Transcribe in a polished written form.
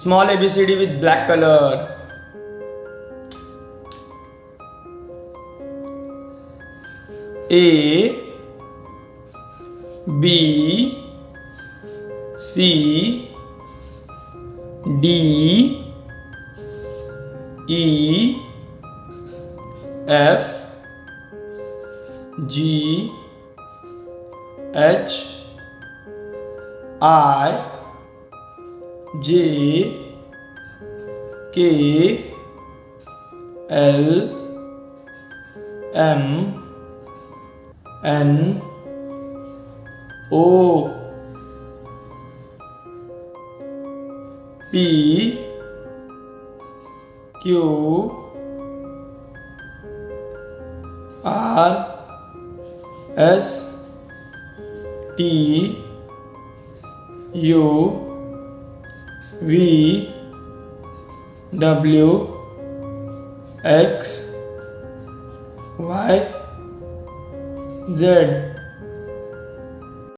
Small ABCD with black color. A, B, C, D, E, F, G, H, I, J, K, L, M, N, O, P, Q, R, S, T, U, V, W, X, Y, Z.